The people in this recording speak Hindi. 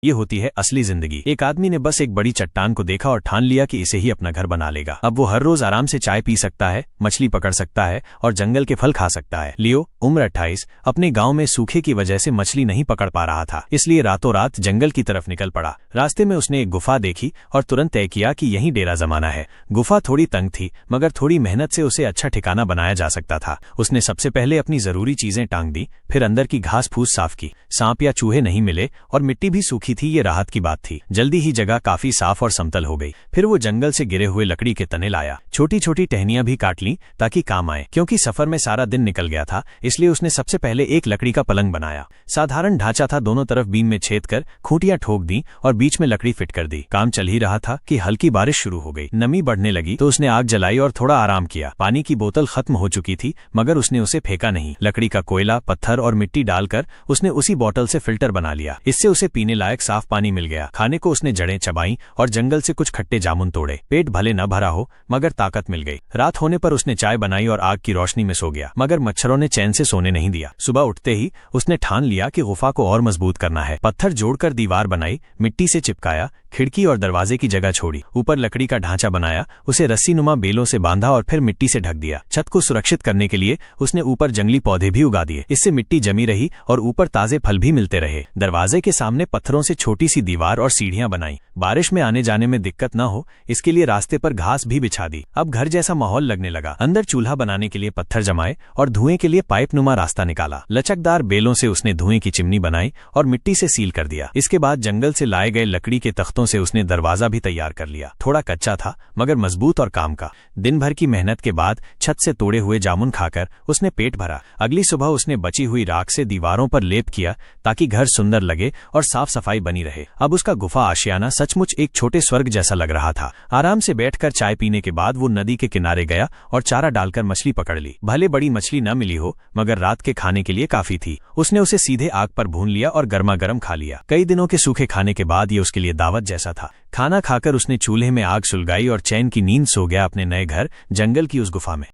ये होती है असली जिंदगी। एक आदमी ने बस एक बड़ी चट्टान को देखा और ठान लिया कि इसे ही अपना घर बना लेगा। अब वो हर रोज आराम से चाय पी सकता है, मछली पकड़ सकता है और जंगल के फल खा सकता है। लियो, उम्र 28, अपने गांव में सूखे की वजह से मछली नहीं पकड़ पा रहा था, इसलिए रातों रात जंगल की तरफ निकल पड़ा। रास्ते में उसने एक गुफा देखी और तुरंत तय किया कि यहीं डेरा जमाना है। गुफा थोड़ी तंग थी, मगर थोड़ी मेहनत से उसे अच्छा ठिकाना बनाया जा सकता था। उसने सबसे पहले अपनी जरूरी चीजें टांग दी, फिर अंदर की घास फूस साफ की। सांप या चूहे नहीं मिले और मिट्टी भी सूखी थी, ये राहत की बात थी। जल्दी ही जगह काफी साफ और समतल हो गई। फिर वो जंगल से गिरे हुए लकड़ी के तने लाया। छोटी छोटी टहनियां भी काट ली ताकि काम आए। क्योंकि सफर में सारा दिन निकल गया था, इसलिए उसने सबसे पहले एक लकड़ी का पलंग बनाया। साधारण ढांचा था, दोनों तरफ बीम में छेद कर खूंटियां ठोक दी और बीच में लकड़ी फिट कर दी। काम चल ही रहा था कि हल्की बारिश शुरू हो गई। नमी बढ़ने लगी तो उसने आग जलाई और थोड़ा आराम किया। पानी की बोतल खत्म हो चुकी थी, मगर उसने उसे फेंका नहीं। लकड़ी का कोयला, पत्थर और मिट्टी डालकर उसने उसी बोतल से फिल्टर बना लिया। इससे उसे पीने लायक साफ पानी मिल गया। खाने को उसने जड़ें चबाई और जंगल से कुछ खट्टे जामुन तोड़े। पेट भले न भरा हो, मगर ताकत मिल गई। रात होने पर उसने चाय बनाई और आग की रोशनी में सो गया, मगर मच्छरों ने चैन से सोने नहीं दिया। सुबह उठते ही उसने ठान लिया कि गुफा को और मजबूत करना है। पत्थर जोड़कर दीवार बनाई, मिट्टी से चिपकाया, खिड़की और दरवाजे की जगह छोड़ी। ऊपर लकड़ी का ढांचा बनाया, उसे रस्सीनुमा बेलों से बांधा और फिर मिट्टी से ढक दिया। छत को सुरक्षित करने के लिए उसने ऊपर जंगली पौधे भी उगा दिए। इससे मिट्टी जमी रही और ऊपर ताजे फल भी मिलते रहे। दरवाजे के सामने पत्थरों से छोटी सी दीवार और सीढ़ियां बनाई। बारिश में आने जाने में दिक्कत न हो, इसके लिए रास्ते पर घास भी बिछा दी। अब घर जैसा माहौल लगने लगा। अंदर चूल्हा बनाने के लिए पत्थर जमाए और धुएं के लिए पाइप नुमा रास्ता निकाला। लचकदार बेलों से उसने धुएं की चिमनी बनाई और मिट्टी से सील कर दिया। इसके बाद जंगल से लाए गए लकड़ी के तख्तों से उसने दरवाजा भी तैयार कर लिया। थोड़ा कच्चा था, मगर मजबूत और काम का। दिन भर की मेहनत के बाद छत से तोड़े हुए जामुन खाकर उसने पेट भरा। अगली सुबह उसने बची हुई राख से दीवारों पर लेप किया ताकि घर सुंदर लगे और साफ सफाई बनी रहे। अब उसका गुफा आशियाना सचमुच एक छोटे स्वर्ग जैसा लग रहा था। आराम से बैठकर चाय पीने के बाद वो नदी के किनारे गया और चारा डालकर मछली पकड़ ली। भले बड़ी मछली न मिली हो, मगर रात के खाने के लिए काफी थी। उसने उसे सीधे आग पर भून लिया और गर्मा गर्म खा लिया। कई दिनों के सूखे खाने के बाद ये उसके लिए दावत जैसा था। खाना खाकर उसने चूल्हे में आग सुलगाई और चैन की नींद सो गया अपने नए घर जंगल की उस गुफा में।